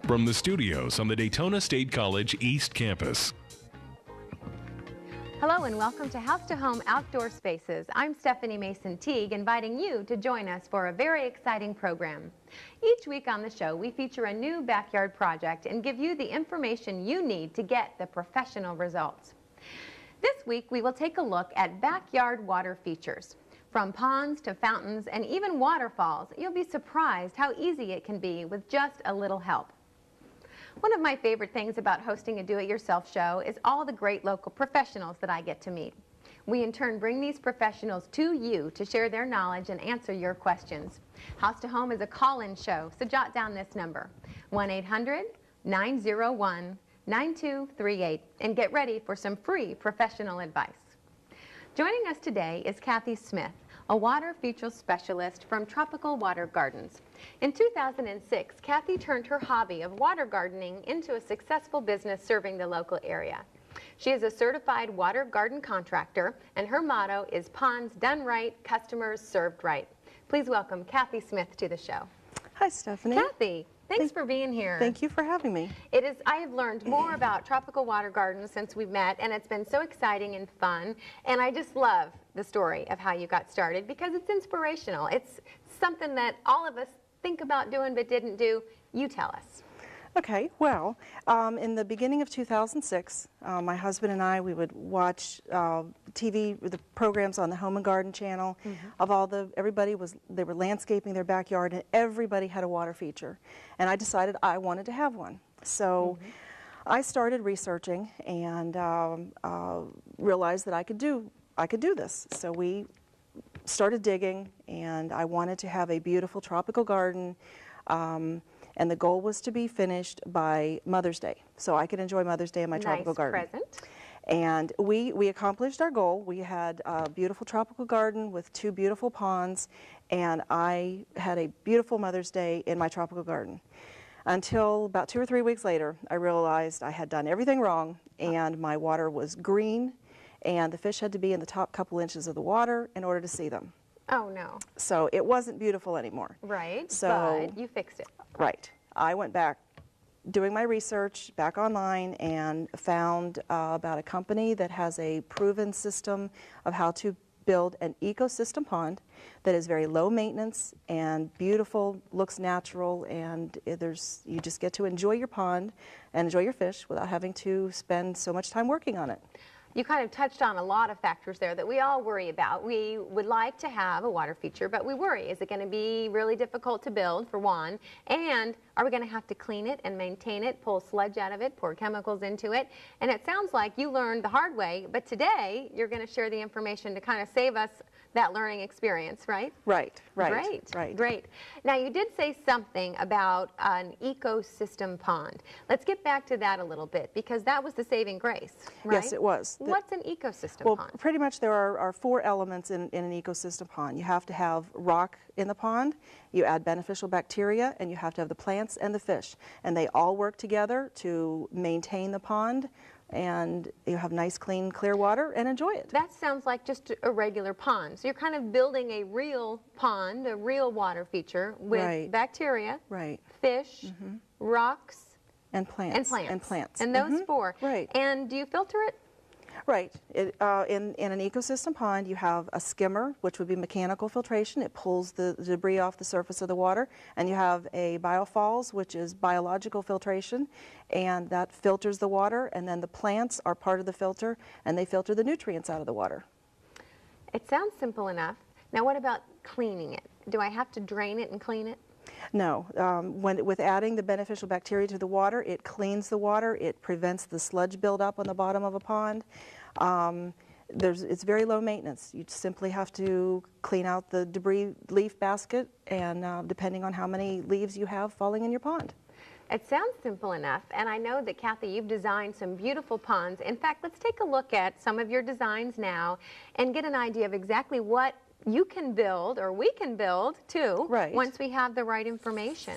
From the studios on the Daytona State College East Campus. Hello and welcome to House to Home Outdoor Spaces. I'm Stephanie Mason Teague, inviting you to join us for a very exciting program. Each week on the show, we feature a new backyard project and give you the information you need to get the professional results. This week, we will take a look at backyard water features. From ponds to fountains and even waterfalls, you'll be surprised how easy it can be with just a little help. One of my favorite things about hosting a do-it-yourself show is all the great local professionals that I get to meet. We in turn bring these professionals to you to share their knowledge and answer your questions. House to Home is a call-in show, so jot down this number, 1-800-901-9238, and get ready for some free professional advice. Joining us today is Kathy Smith, a water feature specialist from Tropical Water Gardens. In 2006, Kathy turned her hobby of water gardening into a successful business serving the local area. She is a certified water garden contractor, and her motto is ponds done right, customers served right. Please welcome Kathy Smith to the show. Hi, Stephanie. Kathy, thanks for being here. Thank you for having me. I have learned more about Tropical Water Gardens since we've met, and it's been so exciting and fun, and I just love the story of how you got started because it's inspirational. It's something that all of us think about doing but didn't do. You tell us. Okay, well, in the beginning of 2006, my husband and I, we would watch TV, the programs on the Home and Garden channel of they were landscaping their backyard, and everybody had a water feature. And I decided I wanted to have one. So I started researching and realized that I could do this. So we started digging, and I wanted to have a beautiful tropical garden. And the goal was to be finished by Mother's Day, so I could enjoy Mother's Day in my tropical garden. Nice present. And we accomplished our goal. We had a beautiful tropical garden with 2 beautiful ponds, and I had a beautiful Mother's Day in my tropical garden. Until about 2 or 3 weeks later, I realized I had done everything wrong, and my water was green, and the fish had to be in the top couple inches of the water in order to see them. Oh, no. So it wasn't beautiful anymore. Right, So, but you fixed it. Right. I went back doing my research back online and found about a company that has a proven system of how to build an ecosystem pond that is very low maintenance and beautiful, looks natural, and you just get to enjoy your pond and enjoy your fish without having to spend so much time working on it. You kind of touched on a lot of factors there that we all worry about. We would like to have a water feature, but we worry, is it going to be really difficult to build, for one, and are we going to have to clean it and maintain it, pull sludge out of it, pour chemicals into it? And it sounds like you learned the hard way, but today you're going to share the information to kind of save us that learning experience, right? Right. Great. Now, you did say something about an ecosystem pond. Let's get back to that a little bit, because that was the saving grace, right? Yes, it was. What's an ecosystem pond? Well, pretty much there are 4 elements in an ecosystem pond. You have to have rock in the pond, you add beneficial bacteria, and you have to have the plants and the fish. And they all work together to maintain the pond, and you have nice, clean, clear water and enjoy it. That sounds like just a regular pond. So you're kind of building a real pond, a real water feature with bacteria, fish, rocks, and plants. And those 4. Right. And do you filter it? Right. In an ecosystem pond, you have a skimmer, which would be mechanical filtration. It pulls the debris off the surface of the water. And you have a biofalls, which is biological filtration, and that filters the water. And then the plants are part of the filter, and they filter the nutrients out of the water. It sounds simple enough. Now, what about cleaning it? Do I have to drain it and clean it? No. With adding the beneficial bacteria to the water, it cleans the water. It prevents the sludge buildup on the bottom of a pond. It's very low maintenance. You simply have to clean out the debris leaf basket, and depending on how many leaves you have falling in your pond. It sounds simple enough, and I know that, Kathy, you've designed some beautiful ponds. In fact, let's take a look at some of your designs now and get an idea of exactly what you can build, or we can build too, once we have the right information.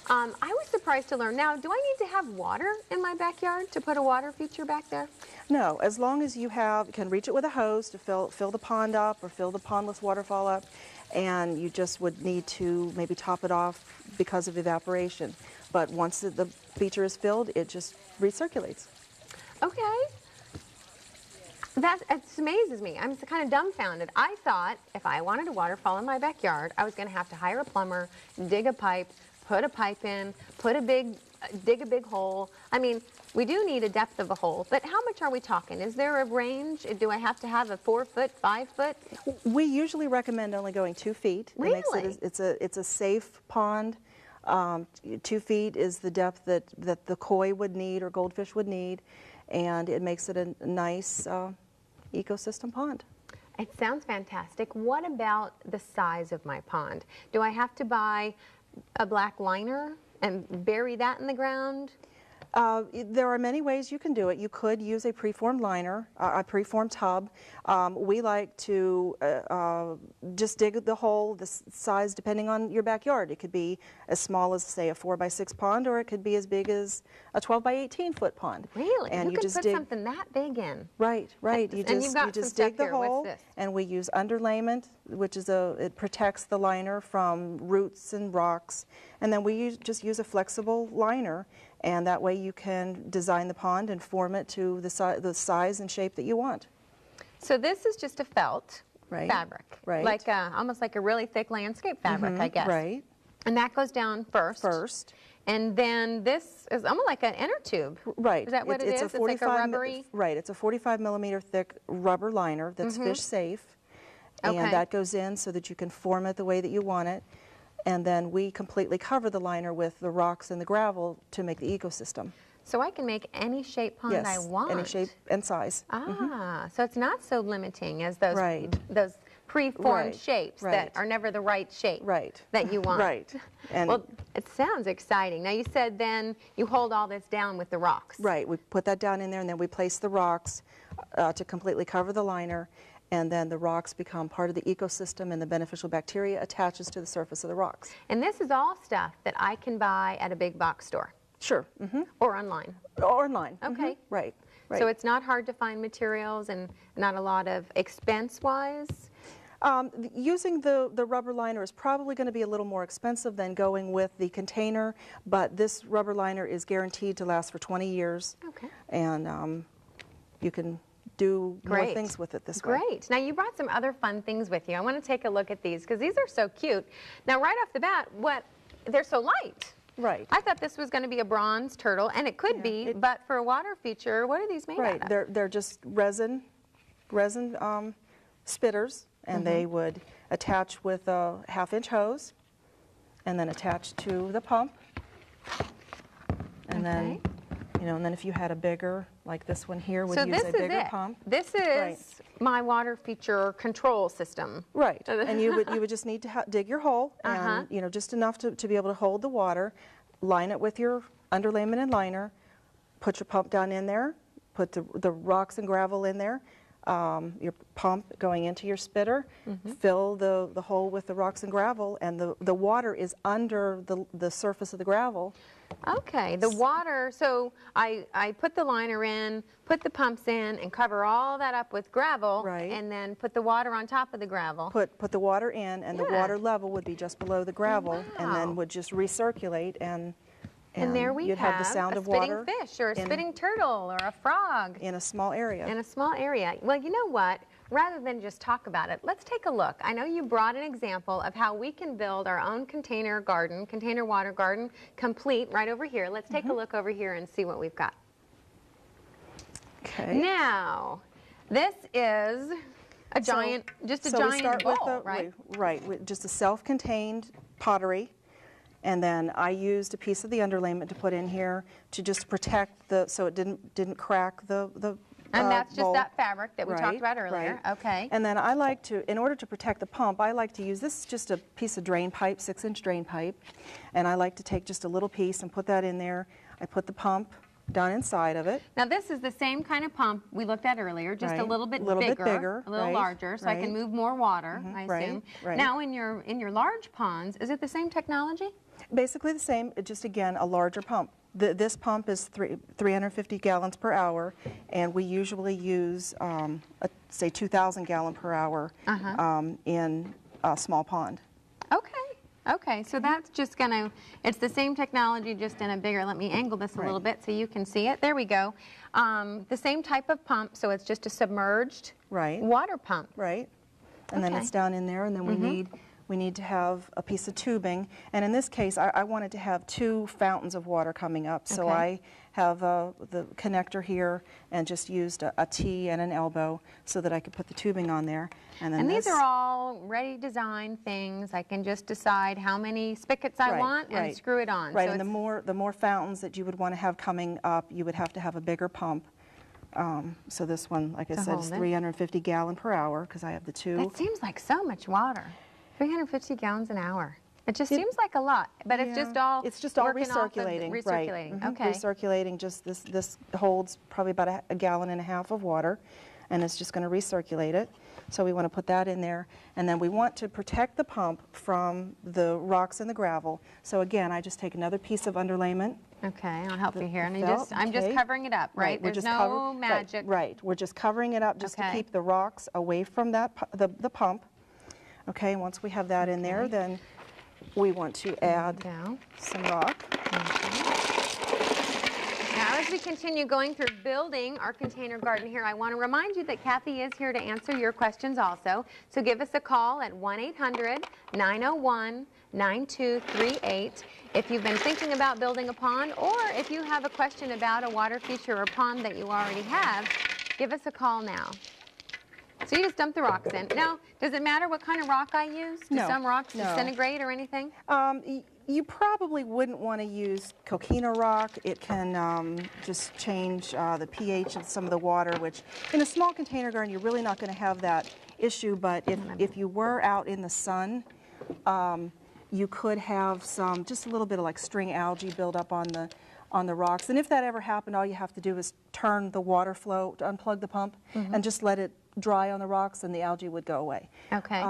I was surprised to learn. Now, do I need to have water in my backyard to put a water feature back there? No, as long as you can reach it with a hose to fill the pond up or fill the pondless waterfall up, and you just would need to maybe top it off because of evaporation. but once the feature is filled, it just recirculates. Okay. That it amazes me. I'm kind of dumbfounded. I thought if I wanted a waterfall in my backyard, I was going to have to hire a plumber, dig a pipe, put a pipe in, dig a big hole. I mean, we do need a depth of a hole, but how much are we talking? Is there a range? Do I have to have a 4 foot, 5 foot? We usually recommend only going 2 feet. Really? It makes it's a safe pond. 2 feet is the depth that the koi would need or goldfish would need, and it makes it a nice ecosystem pond. It sounds fantastic. What about the size of my pond? Do I have to buy a black liner and bury that in the ground? There are many ways you can do it. You could use a preformed liner, a preformed tub. We like to just dig the hole, the size depending on your backyard. It could be as small as, say, a 4 by 6 pond, or it could be as big as a 12 by 18 foot pond. Really? And you could put something that big in? Right. You just dig the hole, and we use underlayment, which is it protects the liner from roots and rocks, and then we just use a flexible liner. And that way you can design the pond and form it to the size and shape that you want. So this is just a felt fabric, right? Almost like a really thick landscape fabric, I guess. Right. And that goes down first. And then this is almost like an inner tube. Right. Is that what it's like a rubbery? Right. It's a 45 millimeter thick rubber liner that's fish safe. Okay. And that goes in so that you can form it the way that you want it. And then we completely cover the liner with the rocks and the gravel to make the ecosystem. So I can make any shape pond I want? Yes, any shape and size. So it's not so limiting as those preformed shapes that are never the right shape that you want. Right. And well, it sounds exciting. Now you said then you hold all this down with the rocks. Right. We put that down in there, and then we place the rocks to completely cover the liner. And then the rocks become part of the ecosystem, and the beneficial bacteria attaches to the surface of the rocks. And this is all stuff that I can buy at a big box store? Sure. Or online? Or online. Okay. Right. So it's not hard to find materials and not a lot of expense-wise? Using the rubber liner is probably going to be a little more expensive than going with the container, but this rubber liner is guaranteed to last for 20 years. Okay. And you can do more things with it this way. Great. Now you brought some other fun things with you. I want to take a look at these because these are so cute. Now right off the bat, they're so light. Right. I thought this was going to be a bronze turtle, and it could be, but for a water feature, what are these made out of? They're just resin spitters, and they would attach with a 1/2-inch hose, and then attach to the pump, and then. And then if you had a bigger, like this one here, would use a bigger pump. This is my water feature control system. Right. And you would just need to dig your hole, and just enough to be able to hold the water. Line it with your underlayment and liner. Put your pump down in there. Put the rocks and gravel in there. Your pump going into your spitter. Fill the hole with the rocks and gravel, and the water is under the surface of the gravel. Okay, the water, so I put the liner in, put the pumps in, and cover all that up with gravel, and then put the water on top of the gravel. Put the water in, and the water level would be just below the gravel, and then would just recirculate, and there we you'd have the sound of water. A spitting fish, or a spitting turtle, or a frog. In a small area. In a small area. Well, you know what? Rather than just talk about it, let's take a look. I know you brought an example of how we can build our own container water garden, complete right over here. Let's take a look over here and see what we've got. Okay. Now, this is a giant, just a giant bowl, right? Right, just a self-contained pottery. And then I used a piece of the underlayment to put in here to just protect so it didn't crack the and that's just bowl. That fabric that we talked about earlier. Right. Okay. And then I like to, in order to protect the pump, I like to use, this is just a piece of drain pipe, 6-inch drain pipe. And I like to take just a little piece and put that in there. I put the pump down inside of it. Now this is the same kind of pump we looked at earlier, just a little bit bigger, a little larger, so I can move more water, I assume. Right. Now in your large ponds, is it the same technology? Basically the same, just again a larger pump. This pump is 350 gallons per hour, and we usually use, say, 2,000 gallon per hour in a small pond. Okay. Okay, so that's just gonna, it's the same technology, just in a bigger, let me angle this a little bit so you can see it. There we go. The same type of pump, so it's just a submerged water pump. Right. And then it's down in there, and then we need to have a piece of tubing. And in this case, I wanted to have 2 fountains of water coming up. So I have the connector here and just used a T and an elbow so that I could put the tubing on there. And then these are all ready designed things. I can just decide how many spigots I want and screw it on. Right, so and the more fountains that you would want to have coming up, you would have to have a bigger pump. So this one, like I said, is 350 gallon per hour because I have the 2. That seems like so much water. 350 gallons an hour. It just seems like a lot, but it's just all recirculating. Recirculating. Okay. Recirculating. Just this holds probably about a gallon and a half of water, and it's just going to recirculate it. So we want to put that in there, and then we want to protect the pump from the rocks and the gravel. So again, I just take another piece of underlayment. Okay, I'll help you here. And I'm just covering it up, right? There's no magic. Right. We're just covering it up just to keep the rocks away from that the pump. Okay, once we have that in there, then we want to add some rock. Now, as we continue going through building our container garden here, I want to remind you that Kathy is here to answer your questions also. So give us a call at 1-800-901-9238 if you've been thinking about building a pond, or if you have a question about a water feature or pond that you already have, give us a call now. So you just dump the rocks in. Now, does it matter what kind of rock I use? Do some rocks disintegrate or anything? You probably wouldn't want to use coquina rock. It can just change the pH of some of the water, which in a small container garden, you're really not going to have that issue. But if you were out in the sun, you could have just a little bit of like string algae build up on the rocks. And if that ever happened, all you have to do is turn the water flow, to unplug the pump, and just let it dry on the rocks, and the algae would go away. Okay.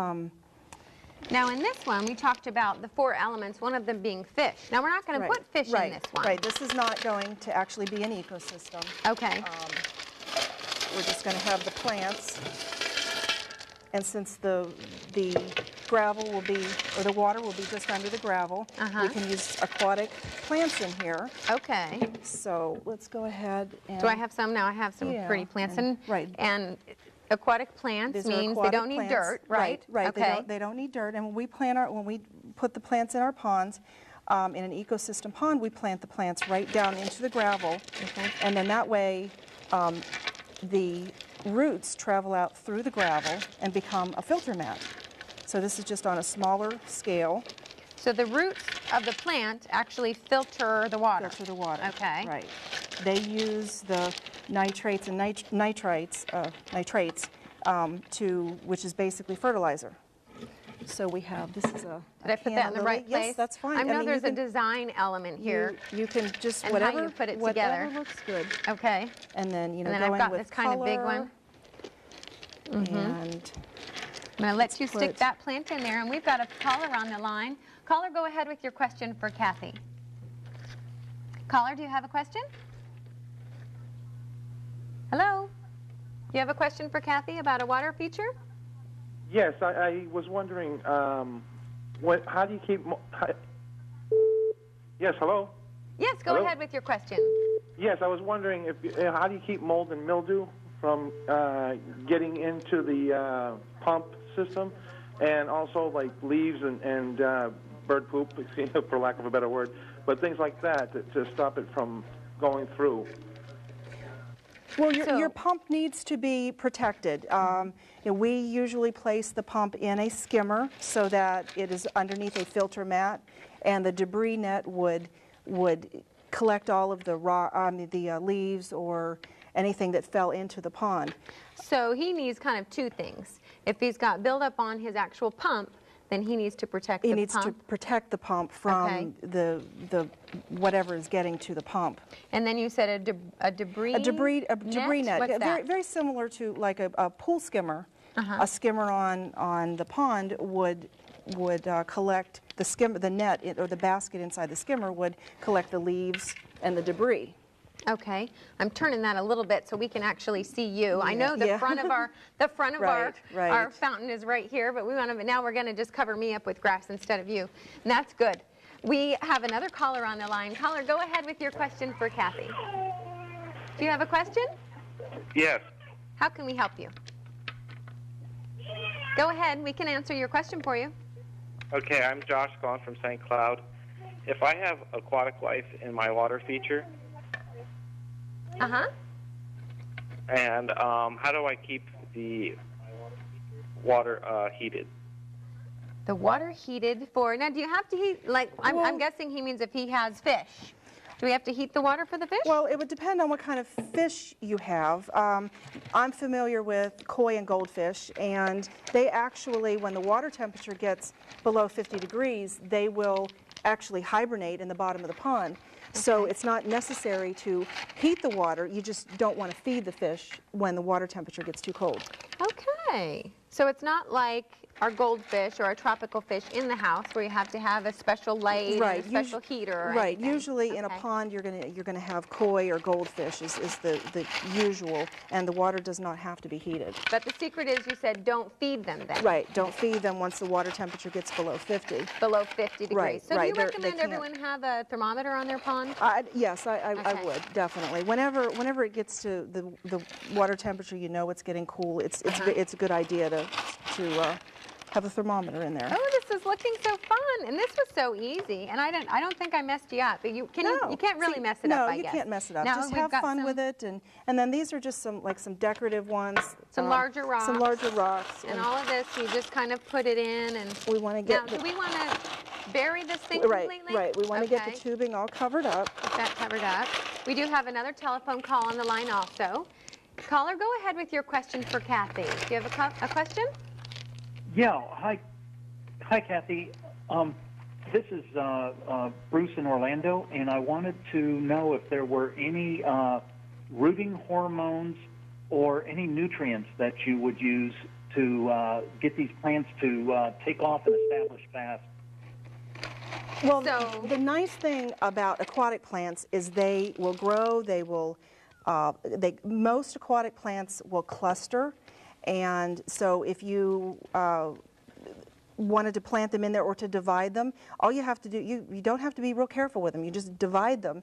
Now in this one, we talked about the 4 elements, one of them being fish. Now we're not going to put fish in this one. Right, this is not going to actually be an ecosystem. Okay. We're just going to have the plants, and since the gravel will be, or the water will be just under the gravel, we can use aquatic plants in here. Okay. So let's go ahead and... Do I have some? Now I have some pretty plants. And aquatic plants means they don't need dirt, right? Right. Okay. They don't need dirt. And when we put the plants in our ponds, in an ecosystem pond, we plant the plants right down into the gravel. And then that way, the roots travel out through the gravel and become a filter mat. So this is just on a smaller scale. So the roots of the plant actually filter the water. Filter the water. Okay. Right. They use the nitrates and nitrates, which is basically fertilizer. So we have, this is a Did I put that in the right place? Yes, that's fine. I know there's a design element here. You can just, and whatever, how you put it whatever together. looks good. Okay. And then, and then I've got this kind of big one. And I'm going to let you stick that plant in there, and we've got a caller on the line. Caller, go ahead with your question for Kathy. Caller, do you have a question? Hello? You have a question for Kathy about a water feature? Yes, I was wondering, how do you keep... Yes, hello? Yes, go ahead with your question. Yes, I was wondering, how do you keep mold and mildew from getting into the pump system, and also like leaves and bird poop, for lack of a better word, but things like that to stop it from going through? Well, your pump needs to be protected. We usually place the pump in a skimmer so that it is underneath a filter mat, and the debris net would collect all of the leaves or anything that fell into the pond. So he needs kind of 2 things. If he's got buildup on his actual pump, then he needs to protect the pump. He needs to protect the pump from the whatever is getting to the pump. And then you said a debris net? What's that? Very similar to like a pool skimmer. A skimmer on the pond would collect the net, or the basket inside the skimmer would collect the leaves and the debris. Okay, I'm turning that a little bit so we can actually see you. I know the Yeah. front of our Right. our fountain is right here, but now we're going to just cover me up with grass instead of you, and that's good. We have another caller on the line. Caller, go ahead with your question for Kathy. Do you have a question? Yes. How can we help you? Go ahead. We can answer your question for you. Okay, I'm Josh calling from St. Cloud. If I have aquatic life in my water feature, Uh-huh. and how do I keep the water heated? The water heated for, now do you have to heat, like, I'm Well- guessing he means if he has fish. Do we have to heat the water for the fish? Well, it would depend on what kind of fish you have. I'm familiar with koi and goldfish, and they actually, when the water temperature gets below 50 degrees, they will actually hibernate in the bottom of the pond. So it's not necessary to heat the water. You just don't want to feed the fish when the water temperature gets too cold. Okay. So it's not like our goldfish or our tropical fish in the house where you have to have a special light and a special heater or Right. anything. Usually in a Okay. pond you're gonna have koi or goldfish is the usual, and the water does not have to be heated. But the secret is you said don't feed them then. Right. Don't feed them once the water temperature gets below 50. Below 50 degrees. Right, So right. do you They recommend can't- everyone have a thermometer on their pond? Yes, I Okay. would, definitely. Whenever it gets to the water temperature, you know it's getting cool. It's a good idea to have a thermometer in there. Oh, this is looking so fun, and this was so easy. And I don't think I messed you up. But you can't really mess it up. I you guess. can't mess it up. Now Just we've have got fun some- with it, and then these are just some decorative ones. Some larger rocks. Some larger rocks. And all of this, you just kind of put it in, and we want to now, get do we want to bury this thing right, completely? right. We want to get the Okay. tubing all covered up. Get that covered up. We do have another telephone call on the line also. Caller, go ahead with your question for Kathy. Do you have a question? Yeah. Hi, Kathy. This is Bruce in Orlando, and I wanted to know if there were any rooting hormones or any nutrients that you would use to get these plants to take off and establish fast. Well, So- the nice thing about aquatic plants is they will grow. They will. Most aquatic plants will cluster, and so if you wanted to plant them in there or to divide them, all you have to do, you don't have to be real careful with them. You just divide them,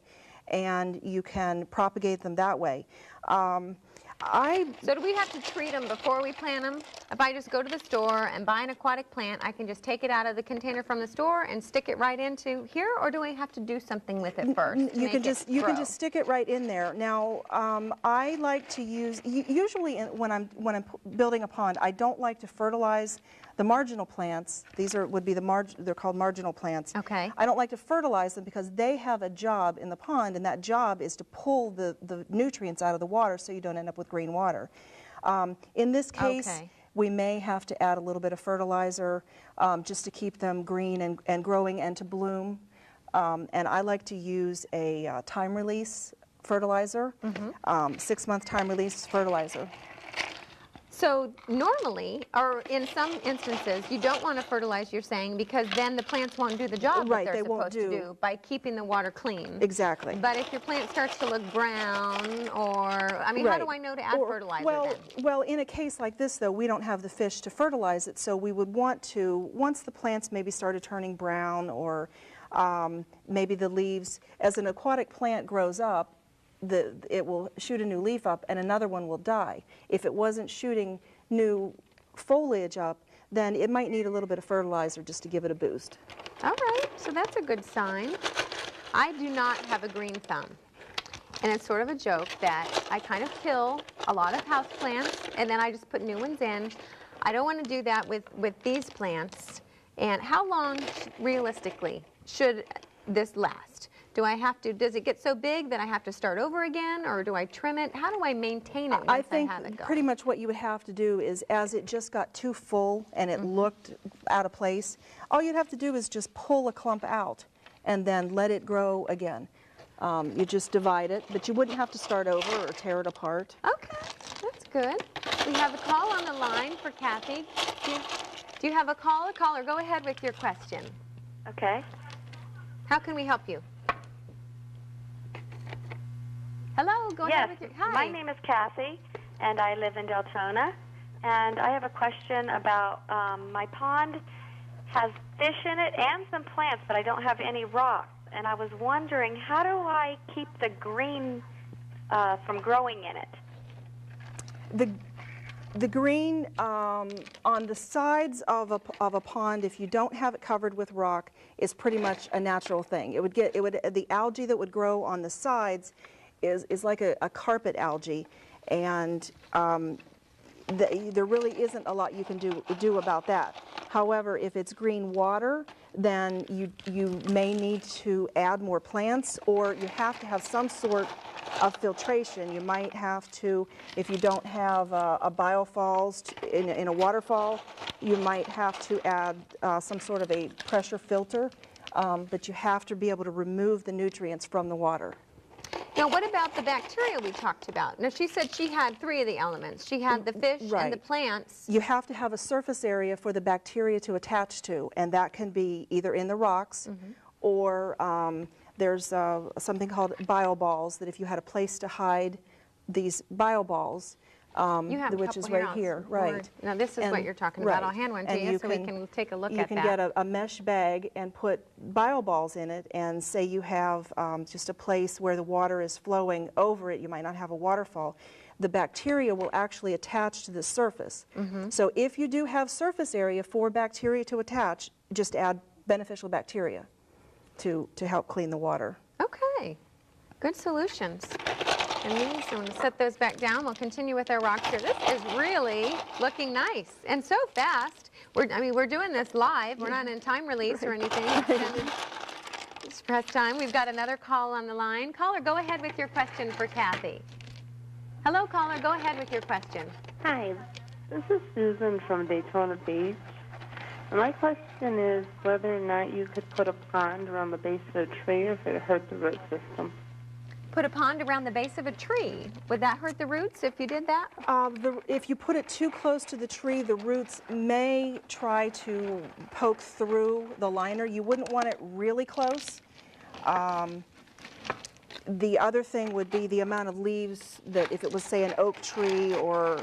and you can propagate them that way. So do we have to treat them before we plant them? If I just go to the store and buy an aquatic plant, I can just take it out of the container from the store and stick it right into here, or do I have to do something with it first? to You make can it just grow? stick it right in there. Now, I like to use usually when I'm building a pond, I don't like to fertilize the marginal plants. These would be they're called marginal plants. Okay. I don't like to fertilize them because they have a job in the pond, and that job is to pull the nutrients out of the water so you don't end up with green water. In this case, Okay. we may have to add a little bit of fertilizer just to keep them green and growing and to bloom. And I like to use a time release fertilizer, 6-month time release fertilizer. So normally, or in some instances, you don't want to fertilize, you're saying, because then the plants won't do the job Right, that they're they won't supposed to do. do by keeping the water clean. Exactly. But if your plant starts to look brown, or, I mean, how do Right. I know to add fertilizer well, then? Well, in a case like this, though, we don't have the fish to fertilize it, so we would want to, once the plants maybe started turning brown, or maybe the leaves, as an aquatic plant grows up, it will shoot a new leaf up and another one will die. If it wasn't shooting new foliage up, then it might need a little bit of fertilizer just to give it a boost. All right, so that's a good sign. I do not have a green thumb. And it's sort of a joke that I kind of kill a lot of house plants and then I just put new ones in. I don't want to do that with these plants. And how long, realistically, should this last? Does it get so big that I have to start over again, or do I trim it? How do I maintain it once I think have it going? pretty much what you would have to do is, as it just got too full and it looked out of place, all you'd have to do is just pull a clump out and then let it grow again. You just divide it, but you wouldn't have to start over or tear it apart. Okay, that's good. We have a call on the line for Kathy. Do you have a call? Caller, go ahead with your question. Okay. How can we help you? Hello, go ahead with your, hi. My name is Kathy, and I live in Deltona. And I have a question about my pond has fish in it and some plants, but I don't have any rocks. And I was wondering, how do I keep the green from growing in it? The green on the sides of a pond, if you don't have it covered with rock, is pretty much a natural thing. The algae that would grow on the sides is like a carpet algae, and there really isn't a lot you can do about that. However, if it's green water, then you may need to add more plants, or you have to have some sort of filtration. You might have to, if you don't have a biofalls in a waterfall, you might have to add some sort of a pressure filter, but you have to be able to remove the nutrients from the water. Now, what about the bacteria we talked about? Now, she said she had 3 of the elements. She had the fish and the plants. You have to have a surface area for the bacteria to attach to, and that can be either in the rocks or there's something called bioballs, that if you had a place to hide these bioballs, you have which is right here, right. Now, this is what you're talking about. I'll hand one to you so we can take a look at that. You can get a mesh bag and put bioballs in it, and say you have just a place where the water is flowing over it. You might not have a waterfall. The bacteria will actually attach to the surface. So if you do have surface area for bacteria to attach, just add beneficial bacteria to help clean the water. Okay, good solutions. And these, I'm going to set those back down. We'll continue with our rocks here. This is really looking nice and so fast. We're doing this live. We're not in time release or anything. Just press time. We've got another call on the line. Caller, go ahead with your question for Kathy. Hello, caller. Go ahead with your question. Hi, this is Susan from Daytona Beach. And my question is whether or not you could put a pond around the base of a tree if it hurt the root system. Put a pond around the base of a tree. Would that hurt the roots if you did that? If you put it too close to the tree, the roots may try to poke through the liner. You wouldn't want it really close. The other thing would be the amount of leaves that, if it was, say, an oak tree or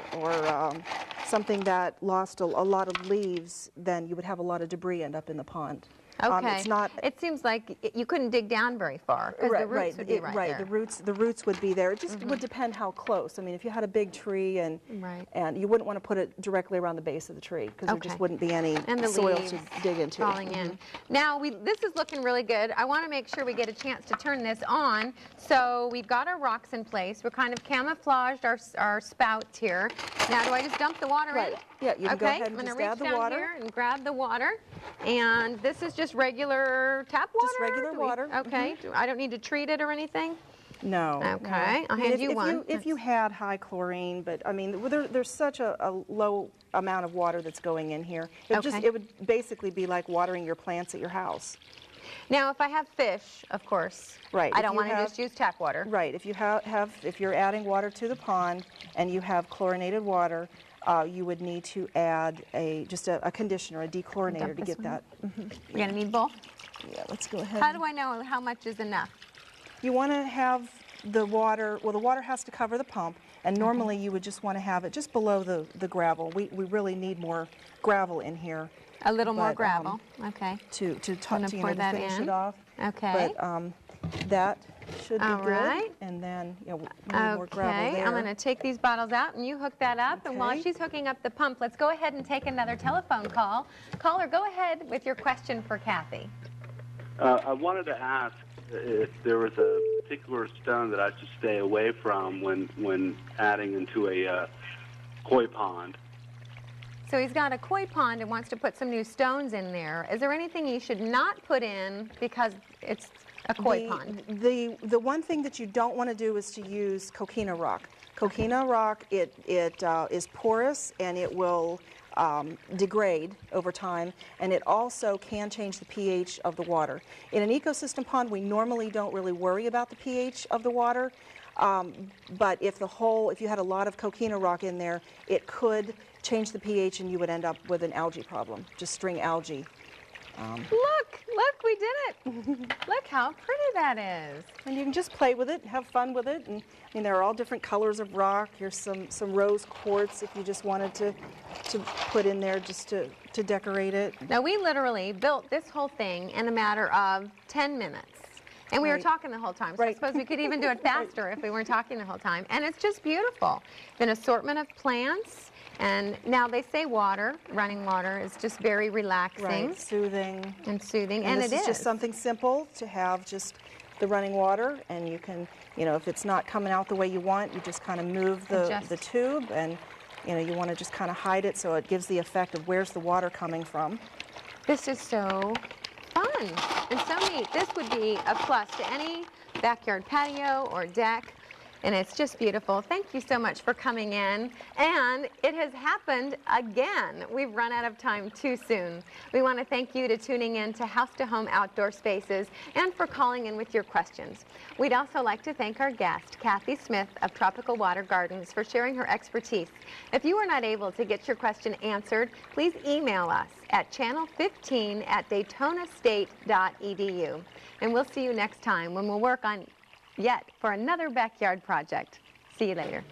something that lost a lot of leaves, then you would have a lot of debris end up in the pond. Okay. It's not. It seems like you couldn't dig down very far because the roots would be right there. The roots would be there. It just would depend how close. I mean, if you had a big tree and you wouldn't want to put it directly around the base of the tree because there just wouldn't be any soil to dig into. Falling in. Now this is looking really good. I want to make sure we get a chance to turn this on. So we've got our rocks in place. We're kind of camouflaged our spouts here. Now, do I just dump the water in? Yeah, you can go ahead and just add the water. I'm going to reach down here and grab the water. And this is just regular tap water? Just regular water. Okay. I don't need to treat it or anything? No. Okay. I'll hand you one. If you had high chlorine, but I mean, there's such a low amount of water that's going in here. It would basically be like watering your plants at your house. Now, if I have fish, of course, I don't want to just use tap water. Right. If you if you're adding water to the pond and you have chlorinated water, you would need to add just a conditioner, a dechlorinator to get that. You're going to need both? Yeah, let's go ahead. How do I know how much is enough? You want to have the water, the water has to cover the pump, and normally you would just want to have it just below the gravel. We really need more gravel in here. A little more gravel, okay. To finish in. it off. Okay. But that should be good. Right. And then, we need more gravel there. I'm going to take these bottles out and you hook that up. And while she's hooking up the pump, let's go ahead and take another telephone call. Caller, go ahead with your question for Kathy. I wanted to ask if there was a particular stone that I should stay away from when adding into a koi pond. So he's got a koi pond and wants to put some new stones in there. Is there anything you should not put in because it's a koi pond? The one thing that you don't want to do is to use coquina rock. Coquina rock, it is porous and it will degrade over time, and it also can change the pH of the water. In an ecosystem pond, we normally don't really worry about the pH of the water, but if you had a lot of coquina rock in there, it could change the pH and you would end up with an algae problem, just string algae. Look, Look, we did it. Look how pretty that is. And you can just play with it, have fun with it. And I mean, there are all different colors of rock. Here's some rose quartz if you just wanted to put in there just to decorate it. Now, we literally built this whole thing in a matter of 10 minutes. And we were talking the whole time, so I suppose we could even do it faster if we weren't talking the whole time. And it's just beautiful. An assortment of plants, and now they say water, running water, is just very relaxing. Right, soothing. And soothing, and it this is just something simple to have just the running water, and you can, you know, if it's not coming out the way you want, you just kind of move the tube, and, you know, you want to just kind of hide it so it gives the effect of where's the water coming from. This is so fun and so neat. This would be a plus to any backyard patio or deck, and it's just beautiful. Thank you so much for coming in, and it has happened again. We've run out of time too soon. We want to thank you to tuning in to House to Home Outdoor Spaces and for calling in with your questions. We'd also like to thank our guest, Kathy Smith of Tropical Water Gardens, for sharing her expertise. If you were not able to get your question answered, please email us at channel15@datonastate.edu. And we'll see you next time when we'll work on yet for another backyard project. See you later.